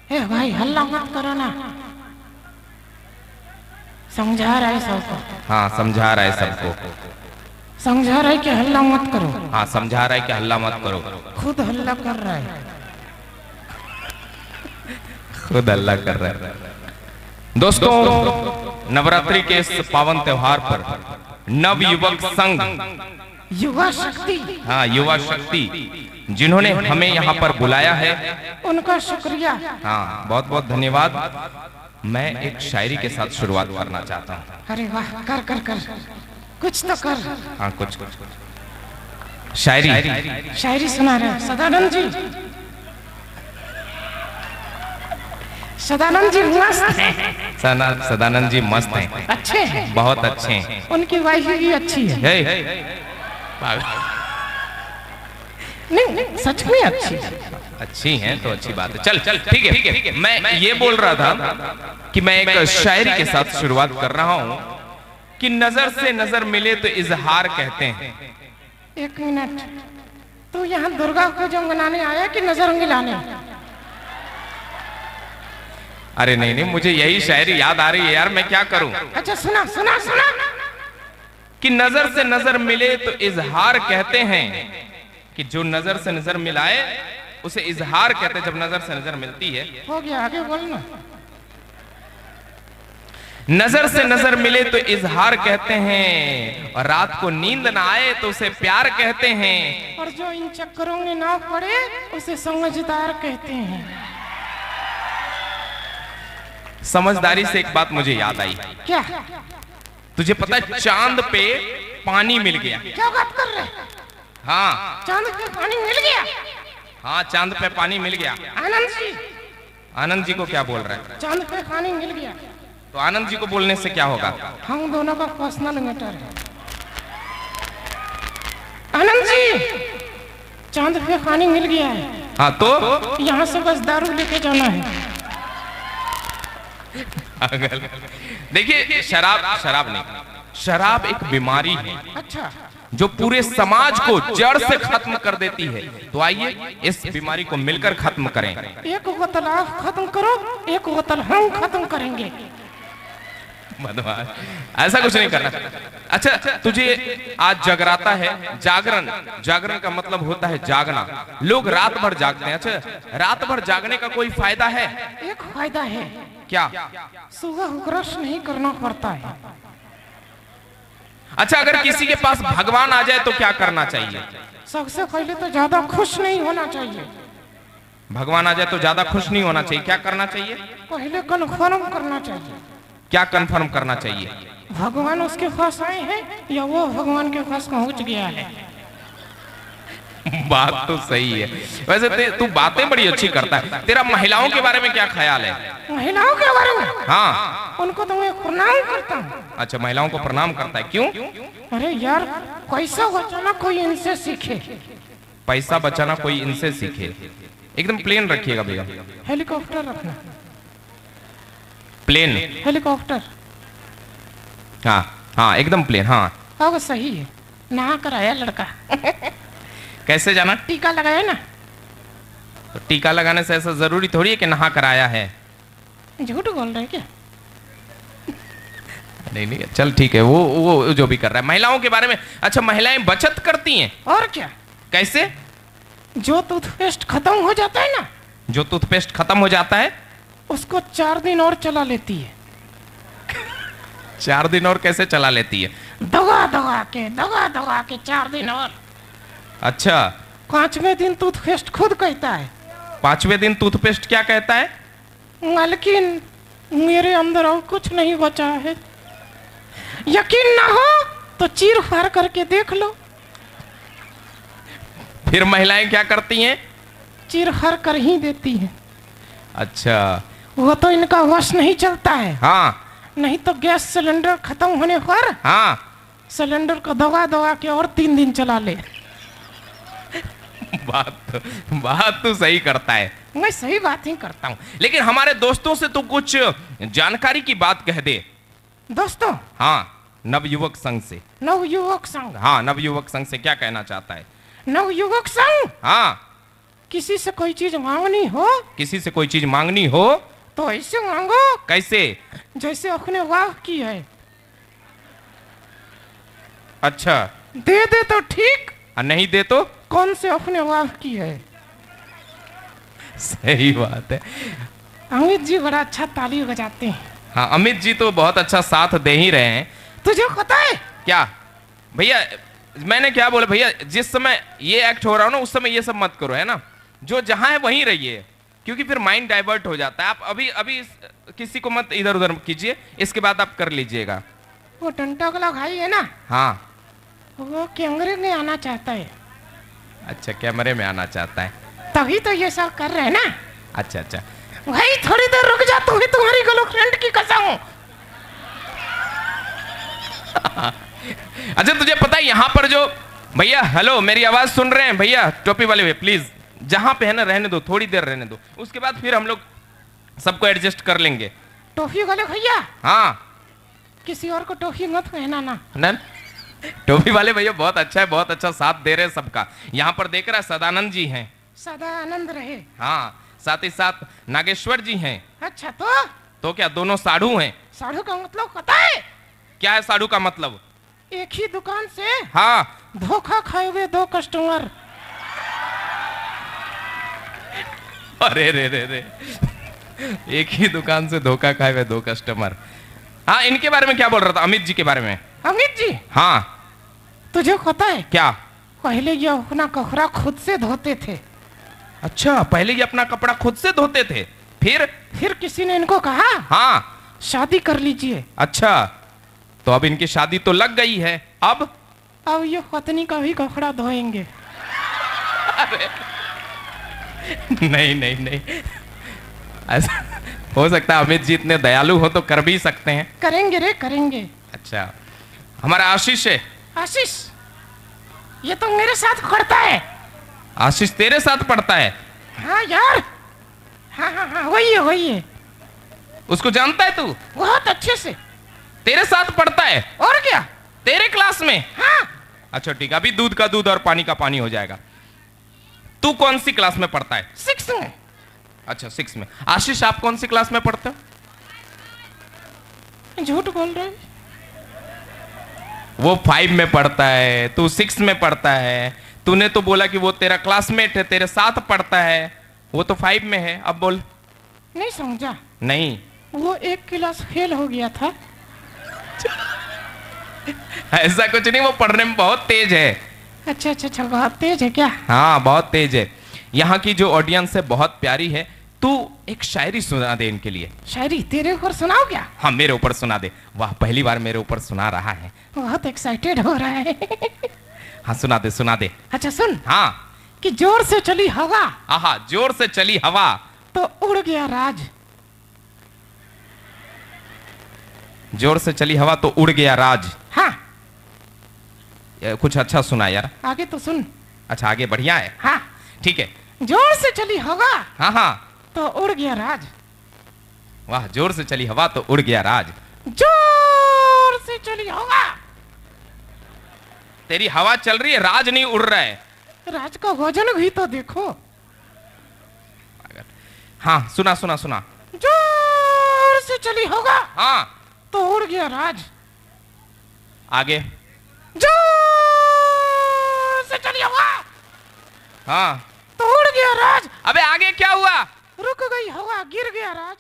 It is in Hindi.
ए भाई हल्ला मत करो ना, समझा रहा है सबको। हाँ समझा रहा है सबको। समझा रहा है कि हल्ला मत करो। हाँ समझा रहा है कि हल्ला मत करो। खुद हल्ला कर रहा है। खुद हल्ला कर रहा है। दोस्तों, नवरात्रि के इस पावन त्योहार पर नव युवक संघ, युवा शक्ति, हाँ युवा शक्ति, जिन्होंने हमें यहाँ पर बुलाया है, उनका शुक्रिया। हाँ बहुत बहुत धन्यवाद। मैं एक शायरी के साथ शुरुआत करना चाहता हूँ। अरे वाह, कर कर कर, कुछ तो कर। हाँ कुछ शायरी शायरी सुना रहे सदानंद जी। सदानंद जी मस्त हैं। सदानंद जी मस्त हैं, अच्छे हैं, बहुत अच्छे हैं। उनकी वाइफ भी अच्छी है। नहीं सच में अच्छी है। अच्छी हैं तो अच्छी बात है। चल चल ठीक है। मैं ये बोल रहा था कि मैं एक शायरी के साथ शुरुआत कर रहा हूँ कि नजर से नजर मिले तो इजहार कहते हैं। एक मिनट, तू यहाँ दुर्गा पूजा मनाने आया कि नजर मिलाने? अरे नहीं, मुझे यही शायरी याद आ रही है यार, मैं क्या करूं। अच्छा सुना सुना सुना। कि नजर से नजर मिले तो इजहार कहते हैं, कि जो नजर से नजर मिलाए उसे इजहार कहते हैं, जब नजर से नजर मिलती है। हो गया, आगे बोलना। नजर से नजर मिले तो इजहार कहते हैं, और रात को नींद ना आए तो उसे प्यार कहते हैं, और जो इन चक्करों में ना पड़े उसे समझदार कहते हैं। समझदारी से एक बात मुझे याद आई। क्या? तुझे पता है चांद पे पानी मिल गया। क्या बात कर रहे हैं? हाँ चांद पे पानी मिल गया। हाँ चांद पे पानी मिल गया। आनंद जी, आनंद जी को क्या बोल रहा है? चांद पे पानी मिल गया। तो आनंद जी को बोलने से क्या होगा? हम दोनों का पर्सनल मैटर है। आनंद जी, चांद पे पानी मिल गया है। हाँ तो यहाँ से बस दारू लेके जाना है। देखिए शराब नहीं, शराब एक बीमारी है। अच्छा, जो पूरे समाज को जड़ से खत्म कर देती है। तो आइए इस बीमारी को मिलकर खत्म करें। एक बोतल आप खत्म करो, एक बोतल हम खत्म करेंगे। ऐसा कुछ नहीं करना। अच्छा तुझे आज जगराता है, जागरण, जागरण का मतलब होता है जागना। लोग रात भर जागते हैं। अच्छा रात भर जागने का कोई फायदा है? एक फायदा है। क्या? सुबह ब्रश नहीं करना पड़ता है। अच्छा अगर किसी के पास भगवान आ जाए तो क्या करना चाहिए? सबसे पहले तो ज्यादा खुश नहीं होना चाहिए। भगवान आ जाए तो ज्यादा खुश नहीं होना चाहिए, क्या करना चाहिए? पहले कन्फर्म करना चाहिए। क्या कन्फर्म करना चाहिए? भगवान उसके पास आए हैं या वो भगवान के पास पहुंच गया है। बात तो सही है। वैसे तू बातें बड़ी अच्छी करता है। तेरा महिलाओं के बारे में क्या ख्याल है? महिलाओं के बारे में? हाँ उनको तो मैं प्रणाम करता हूँ। अच्छा महिलाओं को प्रणाम करता है, क्यों? अरे यार, पैसा बचाना कोई इनसे सीखे। पैसा बचाना कोई इनसे सीखे। एकदम प्लेन रखिएगा भैया। हेलीकॉप्टर रखना। प्लेन? हेलीकॉप्टर। हाँ हाँ एकदम प्लेन। हाँ अब सही है। नहा कर आया लड़का। कैसे जाना? टीका लगाया ना। तो टीका लगाने से ऐसा जरूरी थोड़ी है कि नहा कर आया है। झूठ बोल रहे क्या? नहीं चल ठीक है, वो जो भी कर रहा है। महिलाओं के बारे में, अच्छा महिलाएं बचत करती हैं। और क्या? कैसे? जो टूथपेस्ट खत्म हो जाता है ना, जो टूथपेस्ट खत्म हो जाता है उसको 4 दिन और चला लेती है। 4 दिन और कैसे चला लेती है? दवा दवा के 4 दिन और। अच्छा 5वें दिन टूथपेस्ट खुद कहता है। 5वें दिन टूथपेस्ट क्या कहता है? लेकिन मेरे अंदर और कुछ नहीं बचा है। यकीन ना हो तो चीर फाड़ करके देख लो। फिर महिलाएं क्या करती हैं? चीर फाड़ कर ही देती हैं। अच्छा वो तो इनका वश नहीं चलता है। हाँ नहीं तो गैस सिलेंडर खत्म होने पर हाँ सिलेंडर को दबा के और 3 दिन चला ले। बात तो सही करता है। मैं सही बात ही करता हूँ। लेकिन हमारे दोस्तों से तो कुछ जानकारी की बात कह दे। दोस्तों? हाँ नवयुवक संघ से। नवयुवक संघ? हाँ नवयुवक संघ से क्या कहना चाहता है? नवयुवक संघ? हाँ किसी से कोई चीज मांगनी हो किसी से कोई चीज मांगनी हो तो ऐसे मांगो कैसे? जैसे अपने वाह की है। अच्छा, दे दे तो ठीक, और नहीं दे तो? कौन से अपने वाह की है। सही बात है। अमित जी बड़ा अच्छा ताली बजाते हैं। हाँ, अमित जी तो बहुत अच्छा साथ दे ही रहे हैं। तुझे पता है क्या भैया, मैंने क्या बोला भैया, जिस समय ये एक्ट हो रहा हो ना उस समय ये सब मत करो, है ना। जो जहां है वहीं रहिए, क्योंकि फिर माइंड डाइवर्ट हो जाता है। आप अभी अभी किसी को मत इधर उधर कीजिए, इसके बाद आप कर लीजिएगा। वो टंटा वाला भाई है ना, हाँ, वो कैमरे में आना चाहता है। अच्छा, कैमरे में आना चाहता है, तभी तो ये सब कर रहे हैं ना। अच्छा अच्छा। भाई थोड़ी देर रुक जा, तू भी तुम्हारी गर्लफ्रेंड की कसम। अच्छा, तुझे पता है यहाँ पर जो भैया, हेलो, मेरी आवाज सुन रहे हैं भैया? टोपी वाले भैया प्लीज, जहां पे है ना रहने दो, थोड़ी देर रहने दो, उसके बाद फिर हम लोग सबको एडजस्ट कर लेंगे। टोपी वाले भैया, हाँ, किसी और को टोपी मत पहनाना। नन टोपी वाले भैया बहुत अच्छा है, बहुत अच्छा साथ दे रहे हैं सबका। यहाँ पर देख रहा है सदानंद जी हैं, सदा आनंद रहे। हाँ, साथ ही साथ नागेश्वर जी हैं। अच्छा, तो क्या दोनों साधु हैं? साधु का मतलब पता है? क्या है साधु का मतलब? एक ही दुकान से हाँ, धोखा खाए हुए 2 कस्टमर। अरे रे रे रे, एक ही दुकान से धोखा खाए हुए 2 कस्टमर। हाँ, इनके बारे में क्या बोल रहा था? अमित जी के बारे में। अमित जी, हाँ, तुझे पता है क्या? पहले ये अपना कपड़ा खुद से धोते थे। अच्छा, पहले ये अपना कपड़ा खुद से धोते थे, फिर किसी ने इनको कहा हाँ शादी कर लीजिए। अच्छा, तो अब इनकी शादी तो लग गई है। अब ये पत्नी का भी कपड़ा धोएंगे। अरे नहीं नहीं नहीं, ऐसा हो सकता है अमित जी इतने दयालु हो तो कर भी सकते हैं। करेंगे रे, करेंगे। अच्छा, हमारा आशीष है। आशीष, ये तो मेरे साथ पढ़ता है। आशीष तेरे साथ पढ़ता है? हाँ यार, हाँ हाँ हाँ, वही है वही है। उसको जानता है तू? बहुत अच्छे से। तेरे साथ पढ़ता है? और क्या, तेरे क्लास में? हाँ। अच्छा ठीक है, अभी दूध का दूध और पानी का पानी हो जाएगा। तू कौन सी क्लास में पढ़ता है? 6 में। अच्छा, 6 में। आशीष, आप कौन सी क्लास में पढ़ते हो? झूठ बोल रहे। वो 5 में पढ़ता है, तू 6 में पढ़ता है। तूने तो बोला कि वो तेरा क्लासमेट है, तेरे साथ पढ़ता है, वो तो 5 में है। अब बोल। नहीं समझा? नहीं, वो 1 क्लास फेल हो गया था। ऐसा कुछ नहीं, वो पढ़ने में बहुत तेज है। अच्छा अच्छा अच्छा, बहुत तेज है क्या? हाँ, बहुत तेज है। यहाँ की जो ऑडियंस है बहुत प्यारी है। तू एक शायरी सुना दे इनके लिए। शायरी तेरे ऊपर सुनाओ क्या? हाँ, मेरे ऊपर सुना दे। वाह, पहली बार मेरे ऊपर सुना रहा है। बहुत एक्साइटेड हो रहा है। हाँ, सुना दे सुना दे। अच्छा सुन। हाँ। कि जोर से चली हवा, आहा, जोर से चली हवा तो उड़ गया राज। जोर से चली हवा तो उड़ गया राज। हाँ, कुछ अच्छा सुना यार। आगे तो सुन। अच्छा, आगे बढ़िया है। हाँ, ठीक है। जोर से चली हवा हाँ हाँ, तो उड़ गया राज। वाह, जोर से चली हवा तो उड़ गया राज। जोर से चली हवा। तेरी हवा चल रही है, राज नहीं उड़ रहा है। राज का वजन भी तो देखो। हाँ, सुना सुना सुना। जोर से चली होगा हाँ, तो उड़ गया राज। आगे। जोर से चली हवा हाँ, तो उड़ गया राज। अबे आगे क्या हुआ? रुक गई हवा, गिर गया राज।